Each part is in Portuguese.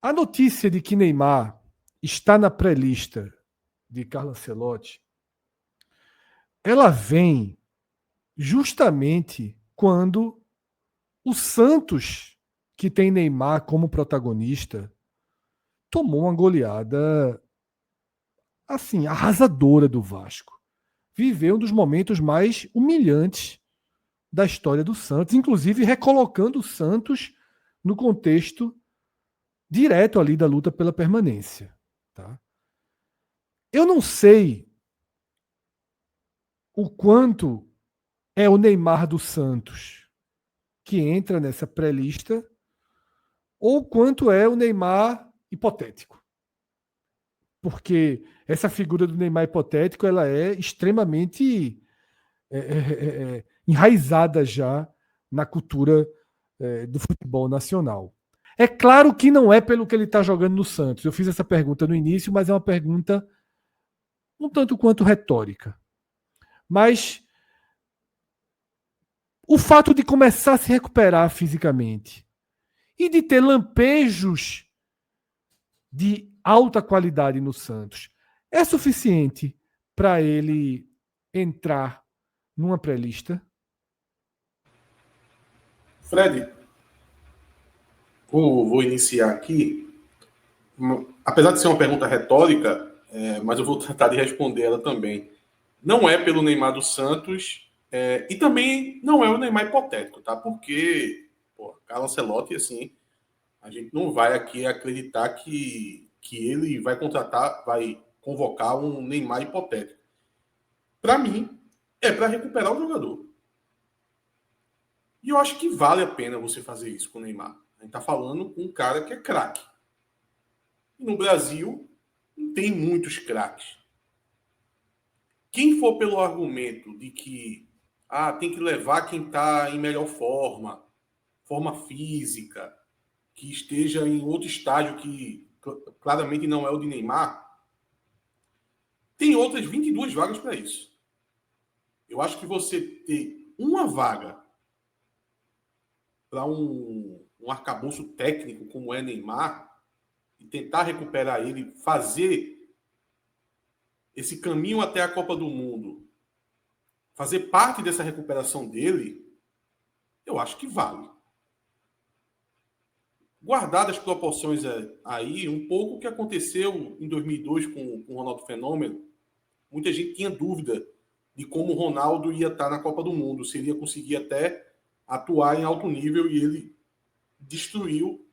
A notícia de que Neymar está na pré-lista de Carlo Ancelotti, ela vem justamente quando o Santos, que tem Neymar como protagonista, tomou uma goleada assim, arrasadora do Vasco. Viveu um dos momentos mais humilhantes da história do Santos, inclusive recolocando o Santos no contexto direto ali da luta pela permanência. Tá? Eu não sei o quanto é o Neymar do Santos que entra nessa pré-lista ou quanto é o Neymar hipotético. Porque essa figura do Neymar hipotético ela é extremamente enraizada já na cultura do futebol nacional. É claro que não é pelo que ele está jogando no Santos. Eu fiz essa pergunta no início, mas é uma pergunta um tanto quanto retórica. Mas o fato de começar a se recuperar fisicamente e de ter lampejos de alta qualidade no Santos é suficiente para ele entrar numa pré-lista? Fred, vou iniciar aqui. Apesar de ser uma pergunta retórica, mas eu vou tratar de responder ela também. Não é pelo Neymar do Santos e também não é o Neymar hipotético, tá? Porque, Carlo Ancelotti, assim, a gente não vai aqui acreditar que ele vai vai convocar um Neymar hipotético. Para mim, é para recuperar o jogador. E eu acho que vale a pena você fazer isso com o Neymar. A gente tá falando com um cara que é craque. E no Brasil, não tem muitos craques. Quem for pelo argumento de que tem que levar quem está em melhor forma física, que esteja em outro estágio que claramente não é o de Neymar, tem outras 22 vagas para isso. Eu acho que você ter uma vaga para um arcabouço técnico como é Neymar e tentar recuperar ele, fazer esse caminho até a Copa do Mundo, fazer parte dessa recuperação dele, eu acho que vale. Guardadas as proporções aí, um pouco o que aconteceu em 2002 com o Ronaldo Fenômeno, muita gente tinha dúvida de como o Ronaldo ia estar na Copa do Mundo, se ele ia conseguir até atuar em alto nível, e ele destruiu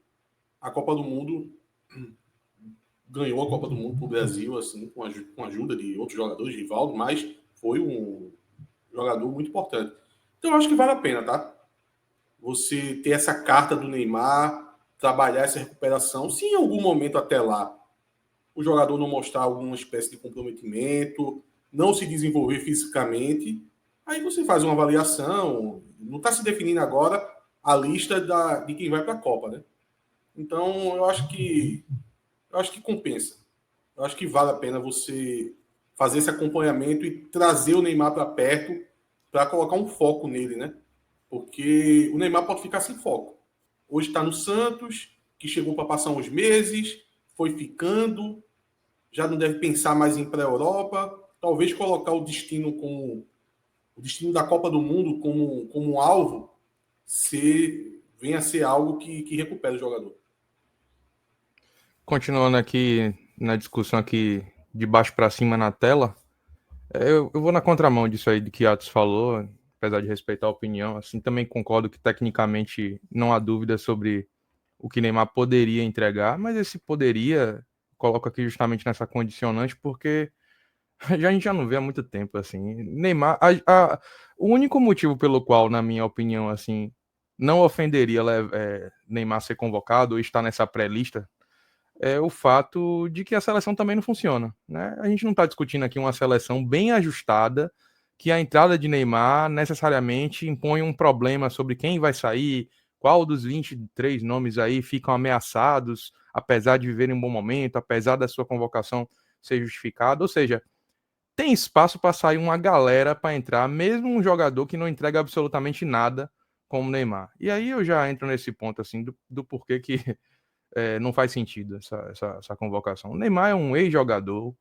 a Copa do Mundo, ganhou a Copa do Mundo para o Brasil, assim, com a ajuda de outros jogadores, de Rivaldo, mas foi um jogador muito importante. Então eu acho que vale a pena, tá? Você ter essa carta do Neymar, trabalhar essa recuperação, se em algum momento até lá o jogador não mostrar alguma espécie de comprometimento, não se desenvolver fisicamente, aí você faz uma avaliação. Não está se definindo agora a lista de quem vai para a Copa, né? Então eu acho que compensa. Eu acho que vale a pena você fazer esse acompanhamento e trazer o Neymar para perto para colocar um foco nele, né? Porque o Neymar pode ficar sem foco. Hoje está no Santos, que chegou para passar uns meses, foi ficando, já não deve pensar mais em ir para a Europa, talvez colocar o destino da Copa do Mundo como um alvo, venha a ser algo que recupere o jogador. Continuando aqui na discussão aqui de baixo para cima na tela, eu vou na contramão disso aí de que Atos falou, apesar de respeitar a opinião. Assim, também concordo que tecnicamente não há dúvida sobre o que Neymar poderia entregar, mas esse poderia, coloco aqui justamente nessa condicionante, porque a gente já não vê há muito tempo, assim. Neymar, o único motivo pelo qual, na minha opinião, assim, não ofenderia Neymar ser convocado ou estar nessa pré-lista é o fato de que a seleção também não funciona, né? A gente não está discutindo aqui uma seleção bem ajustada, que a entrada de Neymar necessariamente impõe um problema sobre quem vai sair, qual dos 23 nomes aí ficam ameaçados, apesar de viverem um bom momento, apesar da sua convocação ser justificada. Ou seja, tem espaço para sair uma galera para entrar, mesmo um jogador que não entrega absolutamente nada como o Neymar. E aí eu já entro nesse ponto assim do porquê que não faz sentido essa convocação. O Neymar é um ex-jogador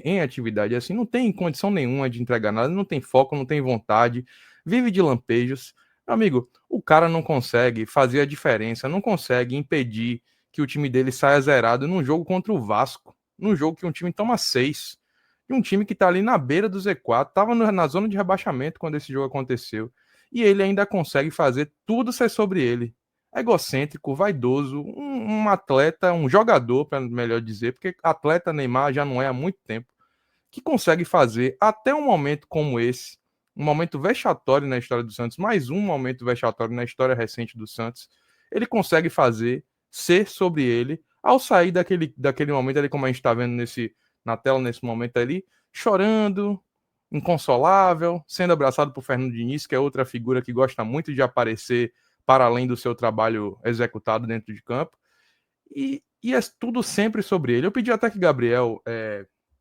em atividade, assim, não tem condição nenhuma de entregar nada, não tem foco, não tem vontade, vive de lampejos. Meu amigo, o cara não consegue fazer a diferença, não consegue impedir que o time dele saia zerado num jogo contra o Vasco, num jogo que um time toma 6, e um time que tá ali na beira do Z4, tava na zona de rebaixamento quando esse jogo aconteceu, e ele ainda consegue fazer tudo ser sobre ele. Egocêntrico, vaidoso, um atleta, um jogador, para melhor dizer, porque atleta Neymar já não é há muito tempo, que consegue fazer até um momento como esse, um momento vexatório na história do Santos, mais um momento vexatório na história recente do Santos, ele consegue fazer ser sobre ele, ao sair daquele momento ali, como a gente está vendo na tela nesse momento ali, chorando, inconsolável, sendo abraçado por Fernando Diniz, que é outra figura que gosta muito de aparecer para além do seu trabalho executado dentro de campo, e é tudo sempre sobre ele. Eu pedi até que Gabriel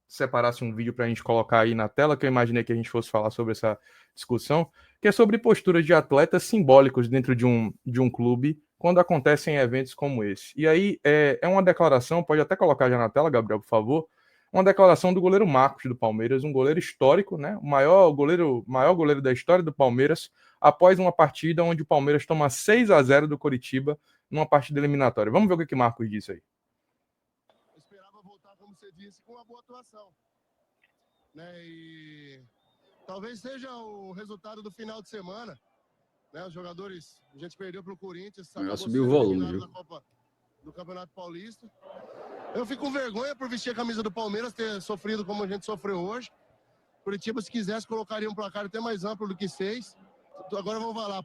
separasse um vídeo para a gente colocar aí na tela, que eu imaginei que a gente fosse falar sobre essa discussão, que é sobre posturas de atletas simbólicos dentro de um clube, quando acontecem eventos como esse. E aí é uma declaração, pode até colocar já na tela, Gabriel, por favor, uma declaração do goleiro Marcos do Palmeiras, um goleiro histórico, né? O maior goleiro da história do Palmeiras, após uma partida onde o Palmeiras toma 6-0 do Coritiba numa partida eliminatória. Vamos ver o que Marcos disse aí. Eu esperava voltar, como você disse, com uma boa atuação, né? E talvez seja o resultado do final de semana, né? Os jogadores, a gente perdeu para o Corinthians, acabou subiu o volume, viu? da Copa do Campeonato Paulista. Eu fico com vergonha por vestir a camisa do Palmeiras, ter sofrido como a gente sofreu hoje. Curitiba, se quisesse, colocaria um placar até mais amplo do que 6. Agora vamos falar,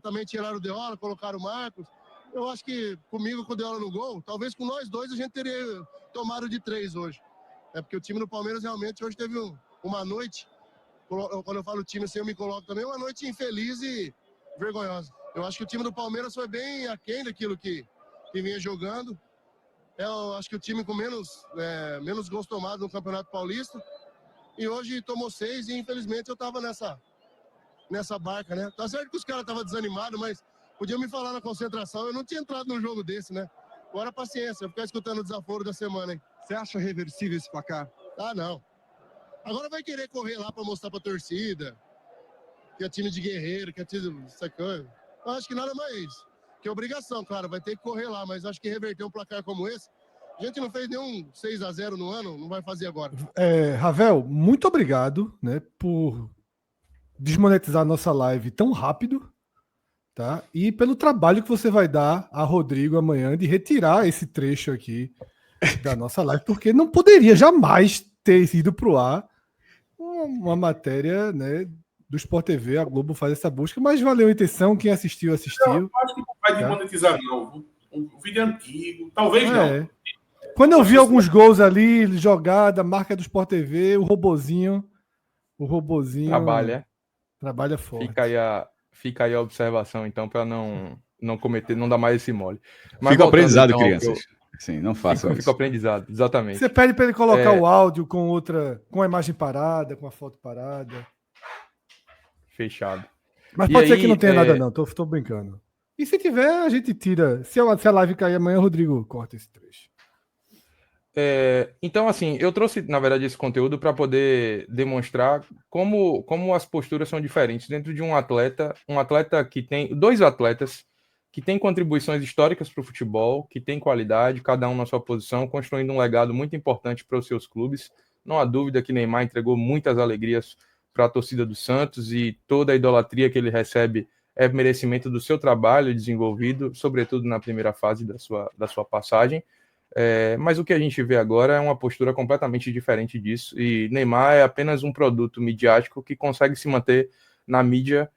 também tiraram o Deola, colocaram o Marcos. Eu acho que comigo, com o Deola no gol, talvez com nós dois a gente teria tomado de 3 hoje. Porque o time do Palmeiras realmente hoje teve uma noite, quando eu falo time assim, eu me coloco também, uma noite infeliz e vergonhosa. Eu acho que o time do Palmeiras foi bem aquém daquilo que vinha jogando. Eu acho que o time com menos gols tomados no Campeonato Paulista. E hoje tomou 6 e infelizmente eu tava nessa barca, né? Tá certo que os caras estavam desanimados, mas podiam me falar na concentração. Eu não tinha entrado num jogo desse, né? Agora paciência, eu ficar escutando o desaforo da semana, hein? Você acha reversível esse placar? Ah, não. Agora vai querer correr lá pra mostrar pra torcida que é time de guerreiro, que é time sacana. Eu acho que nada mais que obrigação, claro, vai ter que correr lá, mas acho que reverter um placar como esse, a gente não fez nenhum 6-0 no ano, não vai fazer agora. Ravel, muito obrigado, né, por desmonetizar a nossa live tão rápido, tá? E pelo trabalho que você vai dar a Rodrigo amanhã de retirar esse trecho aqui da nossa live, porque não poderia jamais ter ido pro ar uma matéria, né, do Sport TV, a Globo faz essa busca, mas valeu a intenção, quem assistiu, assistiu. Eu acho que não vai desmonetizar, não. Um vídeo antigo, talvez não. Quando eu vi alguns gols ali, jogada, marca do Sport TV, o robozinho trabalha forte. Fica aí a observação, então, para não cometer, não dar mais esse mole. Mas fica aprendizado, então, crianças. Sim, não façam isso. Fica aprendizado, exatamente. Você pede para ele colocar o áudio com a imagem parada, com a foto parada. Fechado. Mas pode ser que não tenha nada, não. Tô brincando. E se tiver, a gente tira. Se a live cair amanhã, Rodrigo corta esse trecho. Então, assim, eu trouxe, na verdade, esse conteúdo para poder demonstrar como as posturas são diferentes dentro de um atleta que tem. 2 atletas que têm contribuições históricas para o futebol, que têm qualidade, cada um na sua posição, construindo um legado muito importante para os seus clubes. Não há dúvida que Neymar entregou muitas alegrias para a torcida do Santos e toda a idolatria que ele recebe é merecimento do seu trabalho desenvolvido, sobretudo na primeira fase da sua passagem. Mas o que a gente vê agora é uma postura completamente diferente disso, e Neymar é apenas um produto midiático que consegue se manter na mídia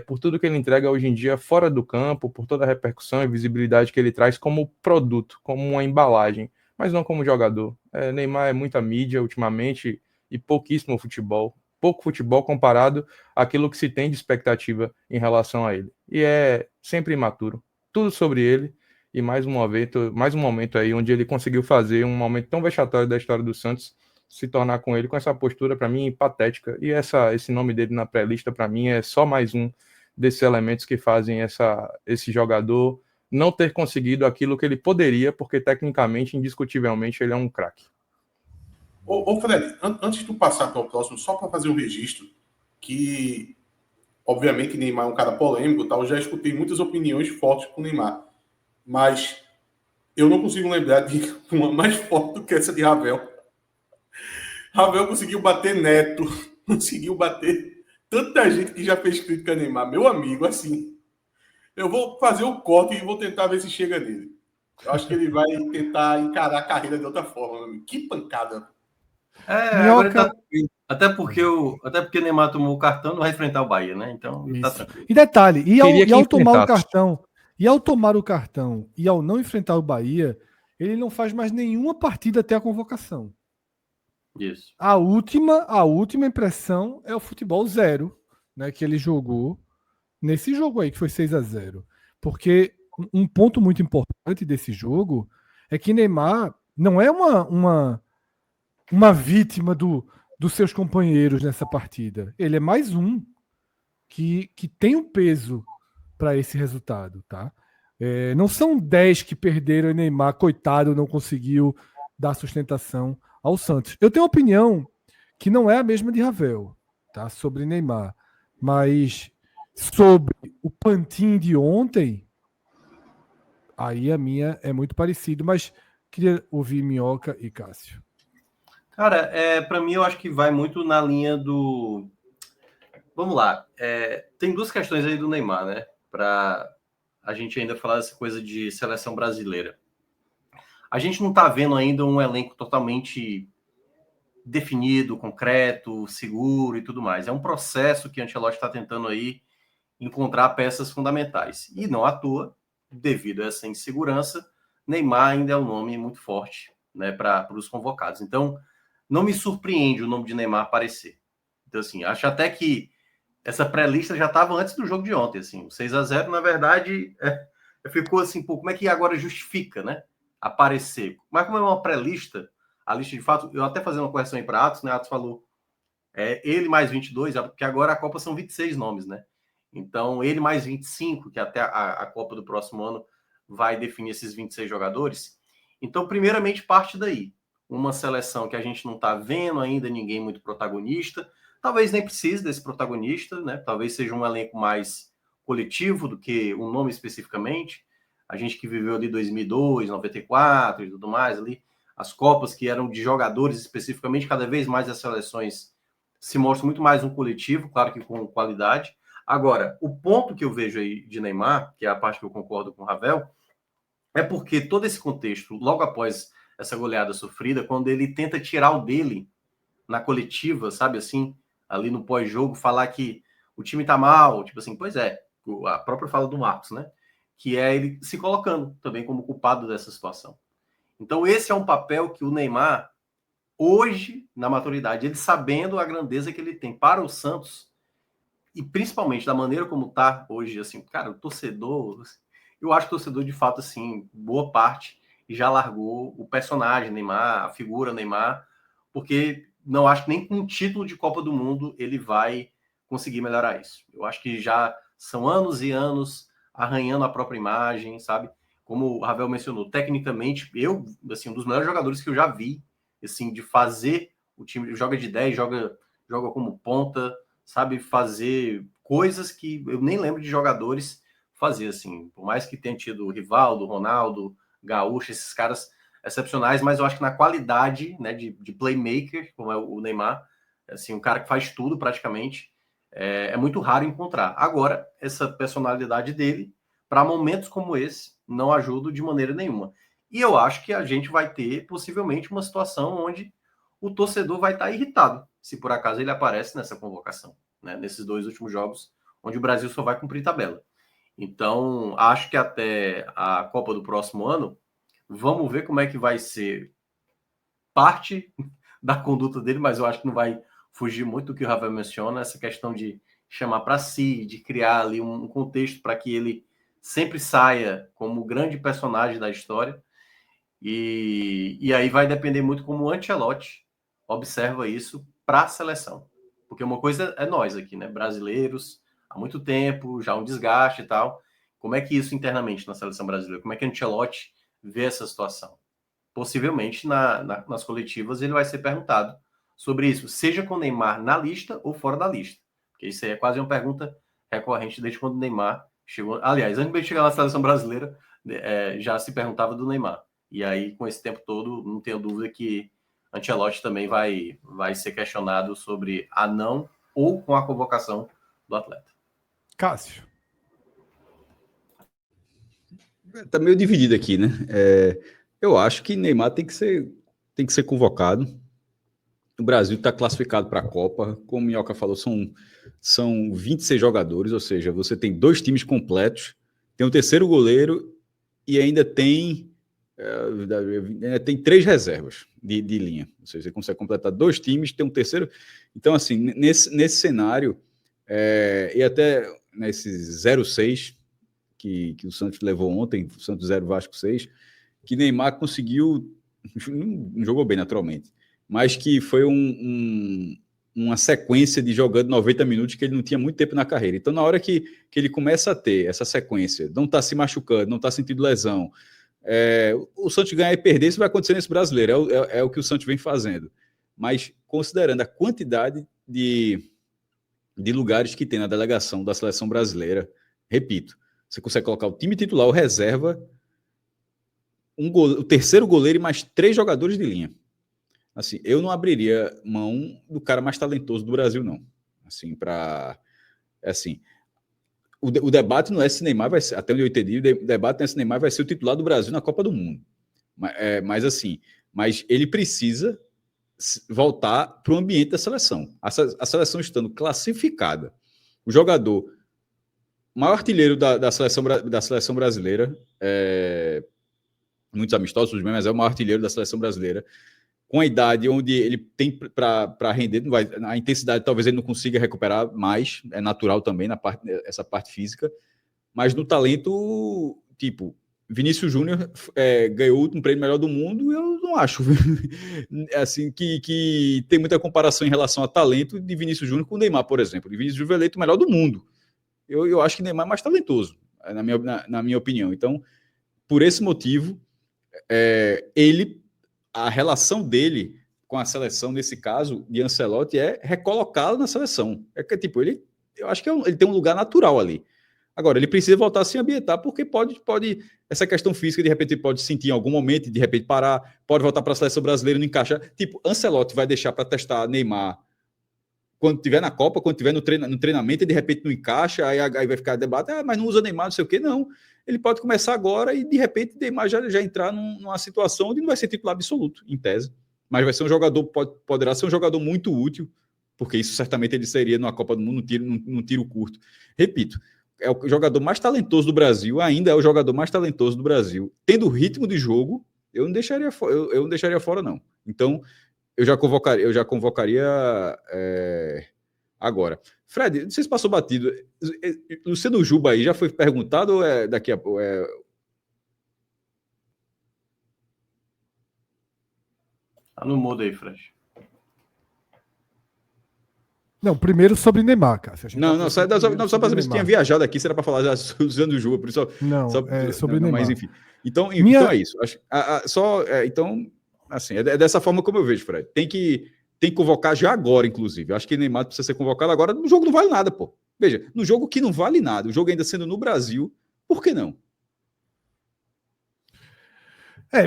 por tudo que ele entrega hoje em dia fora do campo, por toda a repercussão e visibilidade que ele traz como produto, como uma embalagem, mas não como jogador. Neymar é muita mídia ultimamente e pouquíssimo futebol. Pouco futebol comparado àquilo que se tem de expectativa em relação a ele. E é sempre imaturo. Tudo sobre ele. E mais um momento aí onde ele conseguiu fazer um momento tão vexatório da história do Santos se tornar com ele com essa postura, para mim, patética. E esse nome dele na pré-lista, para mim, é só mais um desses elementos que fazem esse jogador não ter conseguido aquilo que ele poderia, porque tecnicamente, indiscutivelmente, ele é um craque. Ô Fred, antes de tu passar para o próximo, só para fazer um registro, que obviamente Neymar é um cara polêmico, tá? Eu já escutei muitas opiniões fortes com o Neymar, mas eu não consigo lembrar de uma mais forte do que essa de Ravel. Ravel conseguiu bater Neto, conseguiu bater tanta gente que já fez crítica a Neymar. Meu amigo, assim, eu vou fazer o corte e vou tentar ver se chega nele. Eu acho que ele vai tentar encarar a carreira de outra forma. Meu amigo. Que pancada. Agora ele tá tranquilo. Até porque Neymar tomou o cartão, não vai enfrentar o Bahia, né? Então ele tá tranquilo. E detalhe, ao tomar o cartão, e ao não enfrentar o Bahia, ele não faz mais nenhuma partida até a convocação. Isso. A última impressão é o futebol 0, né, que ele jogou nesse jogo aí, que foi 6-0. Porque um ponto muito importante desse jogo é que Neymar não é uma vítima dos seus companheiros nessa partida. Ele é mais um que tem um peso para esse resultado, tá? Não são 10 que perderam e Neymar, coitado, não conseguiu dar sustentação ao Santos. Eu tenho uma opinião que não é a mesma de Ravel, tá? Sobre Neymar. Mas sobre o Pantin de ontem, aí a minha é muito parecido, mas queria ouvir Minhoca e Cássio. Cara, para mim eu acho que vai muito na linha do... Vamos lá. Tem duas questões aí do Neymar, né? Para a gente ainda falar dessa coisa de seleção brasileira. A gente não está vendo ainda um elenco totalmente definido, concreto, seguro e tudo mais. É um processo que a Ancelotti está tentando aí encontrar peças fundamentais. E não à toa, devido a essa insegurança, Neymar ainda é um nome muito forte, né, para os convocados. Então, não me surpreende o nome de Neymar aparecer. Então, assim, acho até que essa pré-lista já estava antes do jogo de ontem. Assim, o 6-0, na verdade, ficou assim, pô, como é que agora justifica, né, aparecer? Mas como é uma pré-lista, a lista de fato, eu até fazendo uma correção aí para Atos, né, Atos falou, ele mais 22, porque agora a Copa são 26 nomes, né? Então, ele mais 25, que até a Copa do próximo ano vai definir esses 26 jogadores. Então, primeiramente, parte daí. Uma seleção que a gente não está vendo ainda ninguém muito protagonista. Talvez nem precise desse protagonista, né? Talvez seja um elenco mais coletivo do que um nome especificamente. A gente que viveu ali 2002, 94 e tudo mais ali. As Copas que eram de jogadores especificamente, cada vez mais as seleções se mostram muito mais um coletivo, claro que com qualidade. Agora, o ponto que eu vejo aí de Neymar, que é a parte que eu concordo com o Ravel, é porque todo esse contexto, logo após essa goleada sofrida, quando ele tenta tirar o dele na coletiva, sabe assim, ali no pós-jogo, falar que o time tá mal, tipo assim, pois é, a própria fala do Marcos, né? Que é ele se colocando também como culpado dessa situação. Então, esse é um papel que o Neymar, hoje, na maturidade, ele sabendo a grandeza que ele tem para o Santos, e principalmente da maneira como tá hoje, assim, cara, o torcedor, eu acho que o torcedor, de fato, assim, boa parte já largou o personagem Neymar, a figura Neymar, porque não acho que nem com um título de Copa do Mundo ele vai conseguir melhorar isso. Eu acho que já são anos e anos arranhando a própria imagem, sabe? Como o Ravel mencionou, tecnicamente, assim, um dos melhores jogadores que eu já vi, assim, de fazer o time, joga de 10, joga como ponta, sabe, fazer coisas que eu nem lembro de jogadores fazer, assim, por mais que tenha tido o Rivaldo, Ronaldo, Gaúcho, esses caras excepcionais, mas eu acho que na qualidade, né, de playmaker, como é o Neymar, assim, um cara que faz tudo praticamente, é muito raro encontrar. Agora, essa personalidade dele, para momentos como esse, não ajuda de maneira nenhuma. E eu acho que a gente vai ter, possivelmente, uma situação onde o torcedor vai estar irritado se por acaso ele aparece nessa convocação, né, nesses 2 últimos jogos, onde o Brasil só vai cumprir tabela. Então, acho que até a Copa do próximo ano, vamos ver como é que vai ser parte da conduta dele, mas eu acho que não vai fugir muito do que o Rafael menciona, essa questão de chamar para si, de criar ali um contexto para que ele sempre saia como o grande personagem da história. E aí vai depender muito como o Ancelotti observa isso para a seleção. Porque uma coisa é nós aqui, né, brasileiros, há muito tempo, já um desgaste e tal. Como é que isso internamente na seleção brasileira? Como é que o Ancelotti vê essa situação? Possivelmente nas coletivas ele vai ser perguntado sobre isso, seja com o Neymar na lista ou fora da lista. Porque isso aí é quase uma pergunta recorrente desde quando o Neymar chegou. Aliás, antes de chegar na seleção brasileira, já se perguntava do Neymar. E aí, com esse tempo todo, não tenho dúvida que Ancelotti também vai ser questionado sobre a não ou com a convocação do atleta. Cássio. Tá meio dividido aqui, né? Eu acho que Neymar tem que ser convocado. O Brasil está classificado para a Copa. Como o Minhoca falou, são 26 jogadores, ou seja, você tem 2 times completos, tem um terceiro goleiro e ainda tem 3 reservas de linha. Ou seja, você consegue completar 2 times, tem um terceiro. Então, assim, nesse cenário, e até nesse 0-6 que o Santos levou ontem, o Santos 0, Vasco 6, que Neymar conseguiu, não jogou bem naturalmente, mas que foi uma sequência de jogando 90 minutos que ele não tinha muito tempo na carreira. Então, na hora que ele começa a ter essa sequência, não está se machucando, não está sentindo lesão, o Santos ganhar e perder, isso vai acontecer nesse brasileiro, é o que o Santos vem fazendo. Mas, considerando a quantidade de lugares que tem na delegação da seleção brasileira, repito, você consegue colocar o time titular, o reserva, o terceiro goleiro e mais 3 jogadores de linha. Assim, eu não abriria mão do cara mais talentoso do Brasil, não. Assim, o debate não é se Neymar vai ser, até onde eu entendi, o debate não é se Neymar vai ser o titular do Brasil na Copa do Mundo. Mas ele precisa voltar para o ambiente da seleção. A seleção estando classificada, o jogador maior artilheiro da seleção brasileira, muitos amistosos, mas é o maior artilheiro da seleção brasileira, com a idade onde ele tem para render, a intensidade talvez ele não consiga recuperar mais, é natural também essa parte física, mas no talento, tipo, Vinícius Júnior ganhou um prêmio melhor do mundo, eu não acho assim, que tem muita comparação em relação a talento de Vinícius Júnior com o Neymar, por exemplo. Vinícius Júnior foi eleito o melhor do mundo. Eu acho que Neymar é mais talentoso, na minha opinião. Então, por esse motivo, a relação dele com a seleção, nesse caso, de Ancelotti, é recolocá-lo na seleção. Tipo, eu acho que ele tem um lugar natural ali. Agora, ele precisa voltar a se ambientar, porque pode essa questão física, de repente, ele pode sentir em algum momento, de repente parar, pode voltar para a seleção brasileira e não encaixar. Tipo, Ancelotti vai deixar para testar Neymar quando tiver na Copa, quando tiver no treinamento, e de repente não encaixa, aí vai ficar debate, mas não usa Neymar, não sei o quê, não. Ele pode começar agora e, de repente, Neymar já entrar numa situação onde não vai ser titular absoluto, em tese. Mas vai ser um jogador, poderá ser um jogador muito útil, porque isso certamente ele seria numa Copa do Mundo, num tiro curto. Repito, é o jogador mais talentoso do Brasil, ainda é o jogador mais talentoso do Brasil. Tendo o ritmo de jogo, eu não deixaria fora, não. Então, eu já convocaria agora. Fred, não sei se passou batido. Luciano Juba aí já foi perguntado ou é daqui a pouco? Tá no mudo aí, Fred. Não, primeiro sobre Neymar, cara. Só para saber se tinha viajado aqui, se era para falar já Luciano Juba, por isso. Não, sobre Neymar. Mas enfim. Então é isso. Então, assim, é dessa forma como eu vejo, Fred. Tem que convocar já agora, inclusive. Eu acho que Neymar precisa ser convocado agora. No jogo não vale nada, pô. Veja, no jogo que não vale nada, o jogo ainda sendo no Brasil, por que não?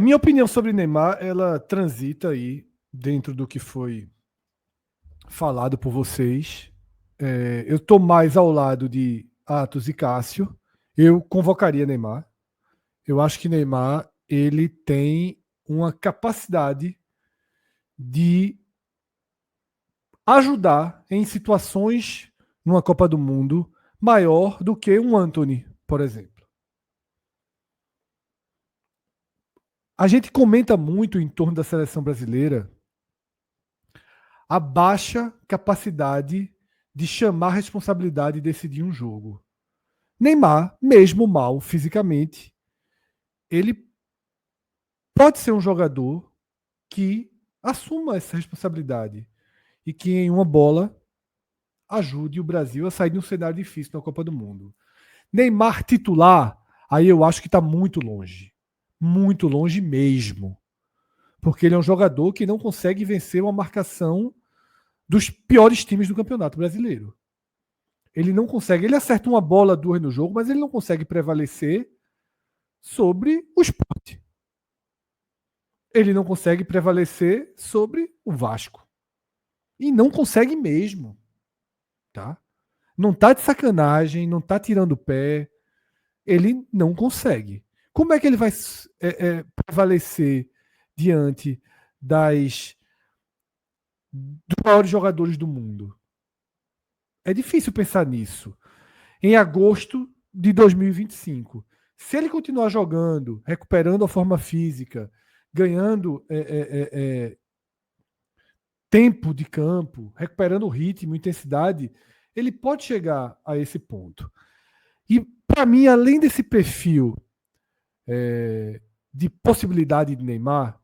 Minha opinião sobre Neymar, ela transita aí dentro do que foi falado por vocês. Eu estou mais ao lado de Atos e Cássio. Eu convocaria Neymar. Eu acho que Neymar ele tem uma capacidade de ajudar em situações numa Copa do Mundo maior do que um Antony, por exemplo. A gente comenta muito em torno da seleção brasileira a baixa capacidade de chamar a responsabilidade e decidir um jogo. Neymar, mesmo mal fisicamente, ele pode ser um jogador que assuma essa responsabilidade e que em uma bola ajude o Brasil a sair de um cenário difícil na Copa do Mundo. Neymar titular, aí eu acho que está muito longe mesmo, porque ele é um jogador que não consegue vencer uma marcação dos piores times do Campeonato Brasileiro. Ele não consegue, ele acerta uma bola, duas no jogo, mas ele não consegue prevalecer sobre o Sport. Ele não consegue prevalecer sobre o Vasco. E não consegue mesmo. Tá? Não tá de sacanagem, não tá tirando o pé. Ele não consegue. Como é que ele vai prevalecer diante dos maiores jogadores do mundo? É difícil pensar nisso. Em agosto de 2025. Se ele continuar jogando, recuperando a forma física, ganhando tempo de campo, recuperando o ritmo, intensidade, ele pode chegar a esse ponto. E, para mim, além desse perfil de possibilidade de Neymar,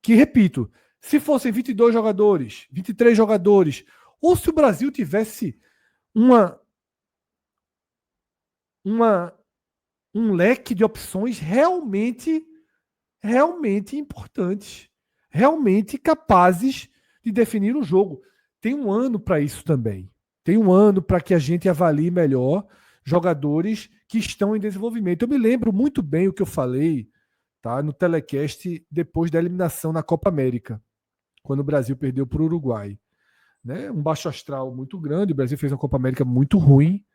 que, repito, se fossem 22 jogadores, 23 jogadores, ou se o Brasil tivesse um leque de opções realmente importantes, realmente capazes de definir o jogo. Tem um ano para isso também. Tem um ano para que a gente avalie melhor jogadores que estão em desenvolvimento. Eu me lembro muito bem o que eu falei, tá, no telecast depois da eliminação na Copa América, quando o Brasil perdeu para o Uruguai. Né? Um baixo astral muito grande, o Brasil fez uma Copa América muito ruim,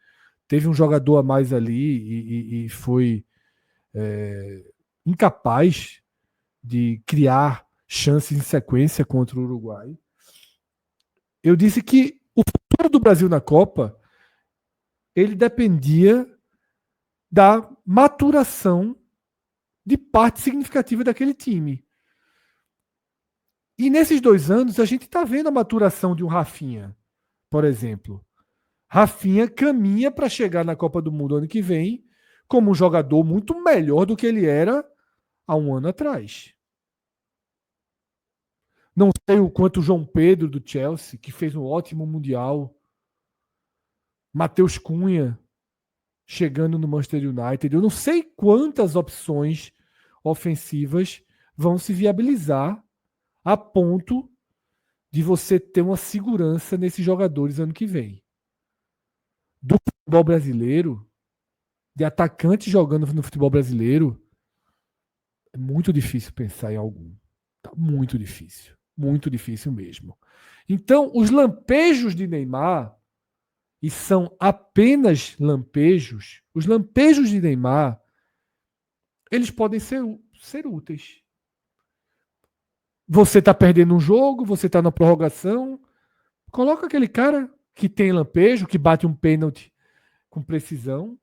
teve um jogador a mais ali e foi incapaz de criar chances em sequência contra o Uruguai. Eu disse que o futuro do Brasil na Copa ele dependia da maturação de parte significativa daquele time. E nesses 2 anos a gente está vendo a maturação de um Rafinha, por exemplo. Rafinha caminha para chegar na Copa do Mundo ano que vem como um jogador muito melhor do que ele era há um ano atrás. Não sei o quanto o João Pedro do Chelsea, que fez um ótimo Mundial, Matheus Cunha chegando no Manchester United, eu não sei quantas opções ofensivas vão se viabilizar a ponto de você ter uma segurança nesses jogadores ano que vem. Do futebol brasileiro, de atacantes jogando no futebol brasileiro, é muito difícil pensar em algum. Tá muito difícil mesmo. Então, os lampejos de Neymar, e são apenas lampejos, os lampejos de Neymar, eles podem ser úteis. Você está perdendo um jogo, você está na prorrogação, coloca aquele cara que tem lampejo, que bate um pênalti com precisão.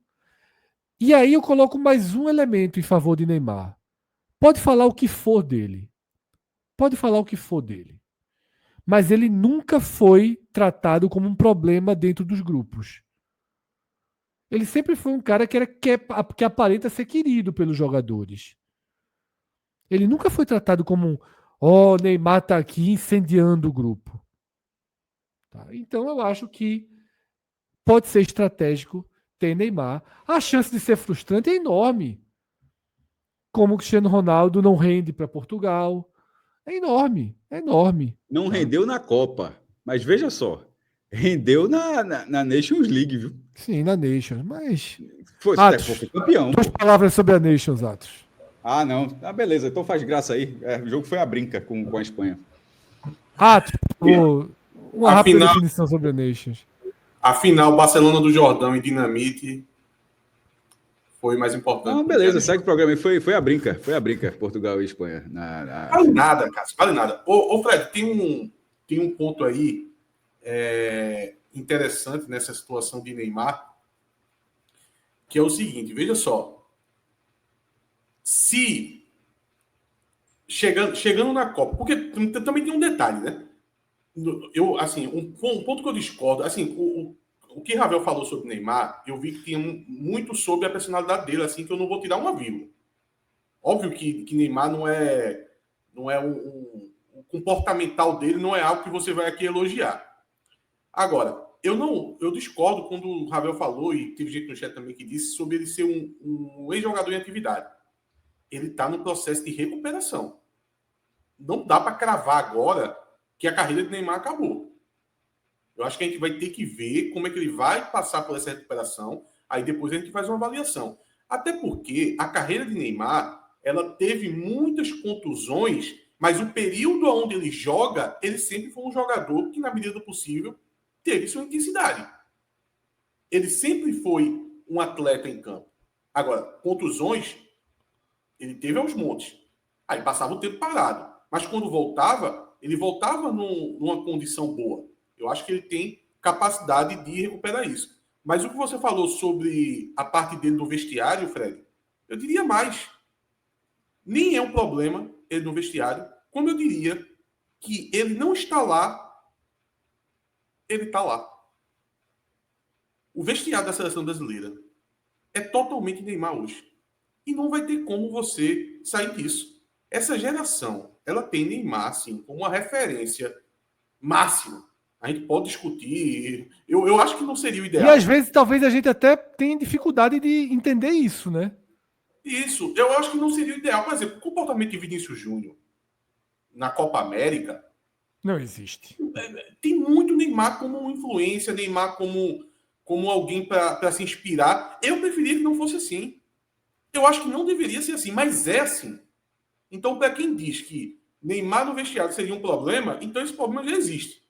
E aí eu coloco mais um elemento em favor de Neymar. Pode falar o que for dele. Mas ele nunca foi tratado como um problema dentro dos grupos. Ele sempre foi um cara que aparenta ser querido pelos jogadores. Ele nunca foi tratado como Neymar está aqui incendiando o grupo. Tá? Então eu acho que pode ser estratégico ter Neymar. A chance de ser frustrante é enorme. Como o Cristiano Ronaldo não rende para Portugal. É enorme. Não rendeu na Copa, mas veja só, rendeu na Nations League, viu? Sim, na Nations, mas... Foi campeão. 2 palavras sobre a Nations, Atos. Ah, não. Beleza, então faz graça aí. O jogo foi a brinca com a Espanha. Atos, uma rápida definição sobre a Nations. A final, Barcelona do Jordão e Dinamite foi mais importante. Não, beleza, segue o programa aí. Foi a brinca, Portugal e Espanha. Vale nada, cara, vale nada. Ô Fred, tem um ponto aí interessante nessa situação de Neymar, que é o seguinte, veja só. Se chegando na Copa, porque também tem um detalhe, né? Um ponto que eu discordo, assim, o que Ravel falou sobre o Neymar, eu vi que tinha muito sobre a personalidade dele, assim, que eu não vou tirar uma vírgula. Óbvio que Neymar não é o comportamental dele não é algo que você vai aqui elogiar. Agora, eu discordo quando o Ravel falou, e teve gente no chat também que disse, sobre ele ser um ex-jogador em atividade. Ele está no processo de recuperação. Não dá para cravar agora que a carreira de Neymar acabou. Eu acho que a gente vai ter que ver como é que ele vai passar por essa recuperação, aí depois a gente faz uma avaliação. Até porque a carreira de Neymar, ela teve muitas contusões, mas o período onde ele joga, ele sempre foi um jogador que, na medida do possível, teve sua intensidade. Ele sempre foi um atleta em campo. Agora, contusões, ele teve aos montes. Aí passava o tempo parado. Mas quando voltava, ele voltava numa condição boa. Eu acho que ele tem capacidade de recuperar isso. Mas o que você falou sobre a parte dele no vestiário, Fred, eu diria mais. Nem é um problema ele no vestiário, como eu diria que ele não está lá, ele está lá. O vestiário da seleção brasileira é totalmente Neymar hoje. E não vai ter como você sair disso. Essa geração, ela tem Neymar, assim, como uma referência máxima. A gente pode discutir. Eu acho que não seria o ideal. E às vezes, talvez a gente até tenha dificuldade de entender isso, né? Isso, eu acho que não seria o ideal. Por exemplo, o comportamento de Vinícius Júnior na Copa América Não existe. tem muito Neymar como influência, Neymar como alguém para se inspirar. Eu preferia que não fosse assim. Eu acho que não deveria ser assim, mas é assim. Então, para quem diz que Neymar no vestiário seria um problema, então esse problema já existe.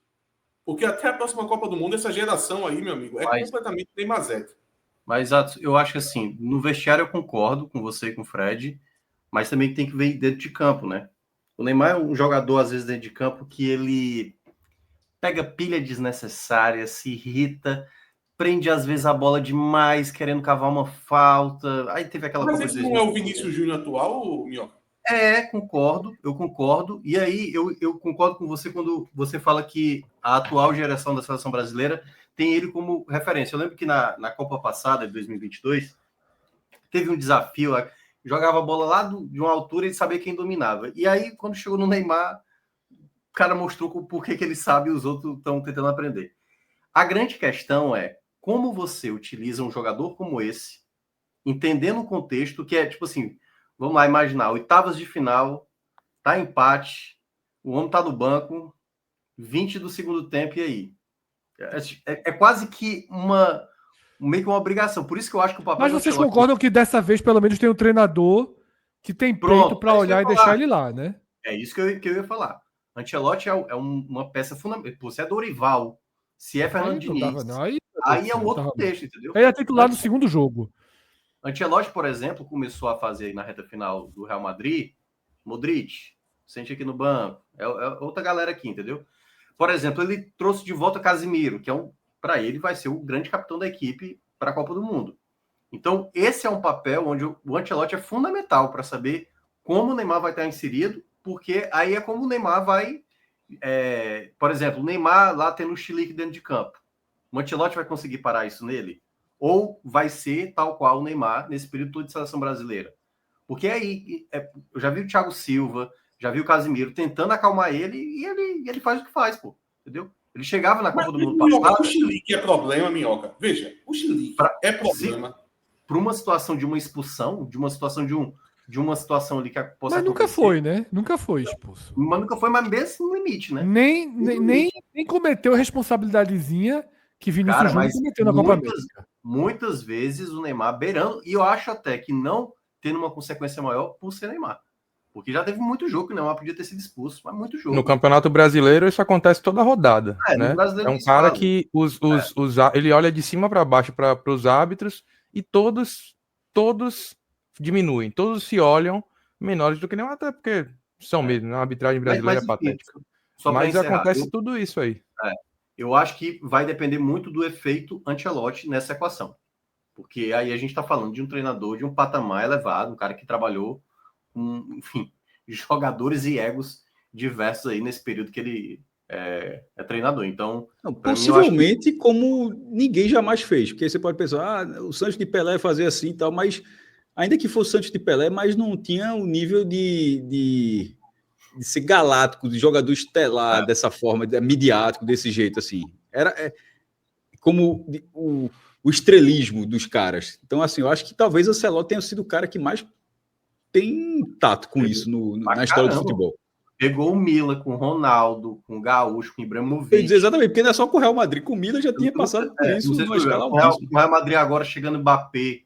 Porque até a próxima Copa do Mundo, essa geração aí, meu amigo, é completamente Neymarzete. Mas, Atos, eu acho que assim, no vestiário eu concordo com você e com o Fred, mas também tem que ver dentro de campo, né? O Neymar é um jogador, às vezes, dentro de campo, que ele pega pilha desnecessária, se irrita, prende, às vezes, a bola demais, querendo cavar uma falta. Aí teve aquela Mas Copa esse de não é o Vinícius Júnior atual, Minhoca? eu concordo. E aí eu concordo com você quando você fala que a atual geração da seleção brasileira tem ele como referência. Eu lembro que na Copa passada, de 2022, teve um desafio, jogava a bola lá de uma altura e sabia quem dominava. E aí, quando chegou no Neymar, o cara mostrou por que ele sabe e os outros estão tentando aprender. A grande questão é como você utiliza um jogador como esse, entendendo o contexto, que é tipo assim, vamos lá imaginar, oitavas de final, tá empate, o homem tá no banco, 20 do segundo tempo, e aí? É quase que meio que uma obrigação. Por isso que eu acho que o papel Mas vocês concordam que dessa vez, pelo menos, tem um treinador que tem peito para olhar e deixar ele lá, né? É isso que eu ia falar. Ancelotti é uma peça fundamental. Se é Dorival, se é Fernando Diniz, aí é um outro contexto, entendeu? Ele é titular no segundo jogo. Ancelotti, por exemplo, começou a fazer na reta final do Real Madrid, Modric, sente aqui no banco, é outra galera aqui, entendeu? Por exemplo, ele trouxe de volta Casemiro, que para ele vai ser o grande capitão da equipe para a Copa do Mundo. Então, esse é um papel onde o Ancelotti é fundamental para saber como o Neymar vai estar inserido, porque aí é como o Neymar vai... por exemplo, o Neymar lá tendo um chilique dentro de campo. O Ancelotti vai conseguir parar isso nele? Ou vai ser tal qual o Neymar nesse período todo de seleção brasileira? Porque aí, eu já vi o Thiago Silva, já vi o Casemiro tentando acalmar ele e ele faz o que faz, pô. Entendeu? Ele chegava na Copa do Mundo passado... O chilique é problema, Minhoca. Veja, o chilique é problema. Para uma situação de uma expulsão, de uma situação de uma situação ali que possa Mas nunca foi, né? Nunca foi expulso. Mas nunca foi, mas mesmo no limite, né? Nem cometeu a responsabilidadezinha que Vinícius Júnior cometeu na Copa América. Muitas vezes o Neymar beirando, e eu acho até que não tendo uma consequência maior por ser Neymar. Porque já teve muito jogo que o Neymar podia ter sido expulso, mas muito jogo. No Campeonato Brasileiro isso acontece toda rodada, né? É um cara que ele olha de cima para baixo para os árbitros e todos diminuem, todos se olham menores do que Neymar, até porque são mesmo, né? A arbitragem brasileira é patética. Mas acontece tudo isso aí. Eu acho que vai depender muito do efeito Ancelotti nessa equação. Porque aí a gente está falando de um treinador de um patamar elevado, um cara que trabalhou com, enfim, jogadores e egos diversos aí nesse período que ele é treinador. Então, possivelmente como ninguém jamais fez. Porque você pode pensar, o Santos de Pelé fazia assim e tal, mas ainda que fosse o Santos de Pelé, mas não tinha o nível de ser galáctico, de jogador estelar dessa forma, midiático, desse jeito assim. como o estrelismo dos caras. Então, assim, eu acho que talvez o Ancelotti tenha sido o cara que mais tem tato com isso na história do futebol. Pegou o Milan com o Ronaldo, com o Gaúcho, com o Ibrahimovic. Eu ia dizer exatamente, porque não é só com o Real Madrid, com o Milan já tinha passado por isso numa escala altíssima. O Real Madrid agora chegando Mbappé,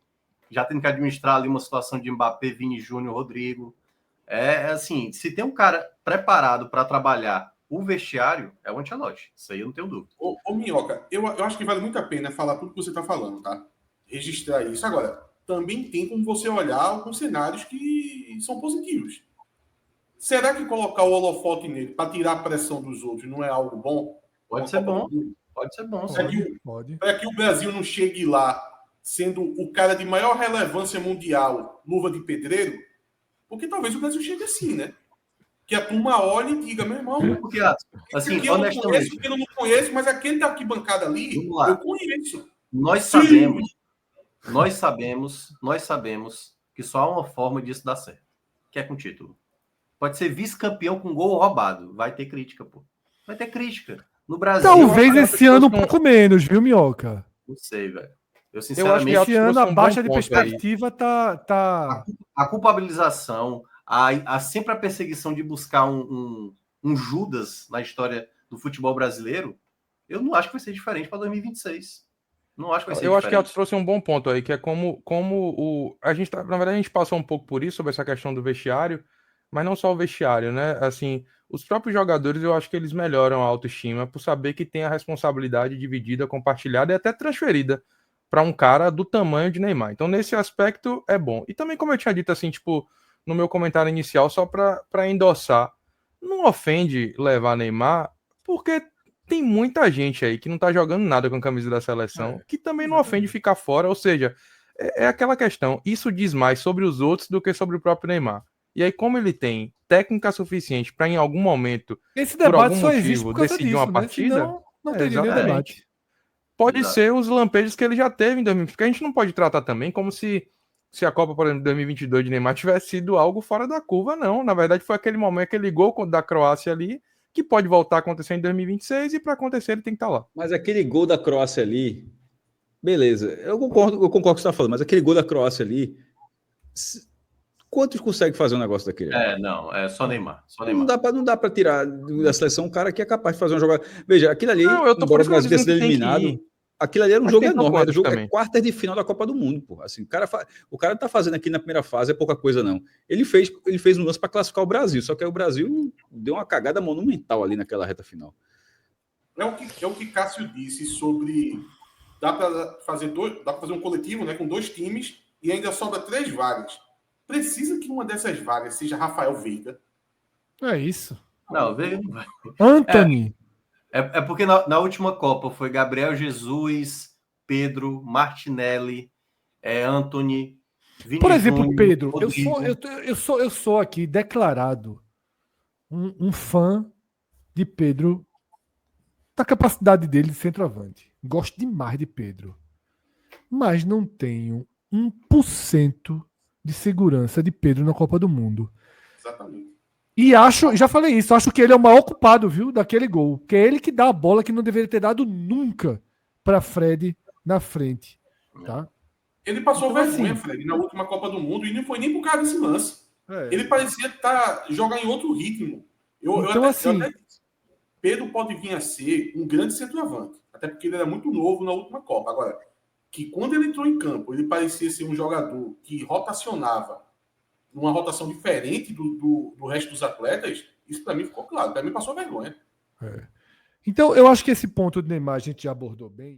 já tendo que administrar ali uma situação de Mbappé, Vini Júnior, Rodrigo. Assim, se tem um cara preparado para trabalhar o vestiário, é o Ancelotti. Isso aí eu não tenho dúvida. Ô Minhoca, eu acho que vale muito a pena falar tudo que você está falando, tá? Registrar isso. Agora, também tem como você olhar alguns cenários que são positivos. Será que colocar o holofote nele para tirar a pressão dos outros não é algo bom? Pode ser bom. Pode ser bom. Para que o Brasil não chegue lá sendo o cara de maior relevância mundial, luva de pedreiro, porque talvez o Brasil chegue assim, né? Que a turma olhe e diga, meu irmão, porque, assim, eu não conheço, eu não conheço, mas aquele da arquibancada ali, eu conheço. Nós sabemos que só há uma forma disso dar certo, que é com título. Pode ser vice-campeão com gol roubado. Vai ter crítica, pô. Vai ter crítica. No Brasil... Talvez esse ano um pouco menos, viu, Minhoca? Não sei, velho. Eu sinceramente... Esse ano a baixa de perspectiva tá... A culpabilização, sempre a perseguição de buscar um Judas na história do futebol brasileiro, eu não acho que vai ser diferente para 2026. Não acho que vai ser diferente. Eu acho que Atos trouxe um bom ponto aí, que é como a gente na verdade, a gente passou um pouco por isso, sobre essa questão do vestiário, mas não só o vestiário, né? Assim, os próprios jogadores, eu acho que eles melhoram a autoestima por saber que tem a responsabilidade dividida, compartilhada e até transferida para um cara do tamanho de Neymar. Então, nesse aspecto, é bom. E também, como eu tinha dito, assim, tipo, no meu comentário inicial, só para endossar, não ofende levar Neymar, porque tem muita gente aí que não tá jogando nada com a camisa da seleção, que também não ofende ficar fora, ou seja, é aquela questão, isso diz mais sobre os outros do que sobre o próprio Neymar. E aí, como ele tem técnica suficiente para, em algum momento, esse debate por só algum existe motivo, por causa decidir disso, uma né? partida, Senão, não teria nenhum debate. Pode ser os lampejos que ele já teve em 2020, porque a gente não pode tratar também como se a Copa, por exemplo, de 2022 de Neymar tivesse sido algo fora da curva, não. Na verdade, foi aquele momento, aquele gol da Croácia ali, que pode voltar a acontecer em 2026 e para acontecer ele tem que estar lá. Mas aquele gol da Croácia ali, beleza, eu concordo com o que você está falando, mas aquele gol da Croácia ali, quantos conseguem fazer um negócio daquele? Não, é só Neymar. Não dá para tirar da seleção um cara que é capaz de fazer uma jogada. Veja, aquilo ali, embora o Brasil tenha sido eliminado, aquilo ali era um jogo enorme, era um jogo quartas de final da Copa do Mundo, pô. Assim, o cara tá fazendo aqui na primeira fase é pouca coisa, não. Ele fez um lance para classificar o Brasil, só que aí o Brasil deu uma cagada monumental ali naquela reta final. É o que Cássio disse sobre dá para fazer um coletivo, né, com 2 times e ainda sobra 3 vagas. Precisa que uma dessas vagas seja Rafael Veiga. É isso. Não, Veiga não vai. Antony. É porque na última Copa foi Gabriel Jesus, Pedro, Martinelli, Antony, Vini Por exemplo, Júnior, Pedro, eu sou aqui declarado um fã de Pedro, da capacidade dele de centroavante. Gosto demais de Pedro. Mas não tenho 1% de segurança de Pedro na Copa do Mundo. Exatamente. E já falei isso, acho que ele é o maior culpado, viu, daquele gol. Que é ele que dá a bola que não deveria ter dado nunca para Fred na frente. Tá? Ele passou então, vergonha, assim, Fred, na última Copa do Mundo e não foi nem por causa desse lance. Ele parecia jogar em outro ritmo. Pedro pode vir a ser um grande centroavante, até porque ele era muito novo na última Copa. Agora, que quando ele entrou em campo, ele parecia ser um jogador que rotacionava numa rotação diferente do resto dos atletas, isso para mim ficou claro. Para mim passou vergonha. Então, eu acho que esse ponto do Neymar a gente já abordou bem.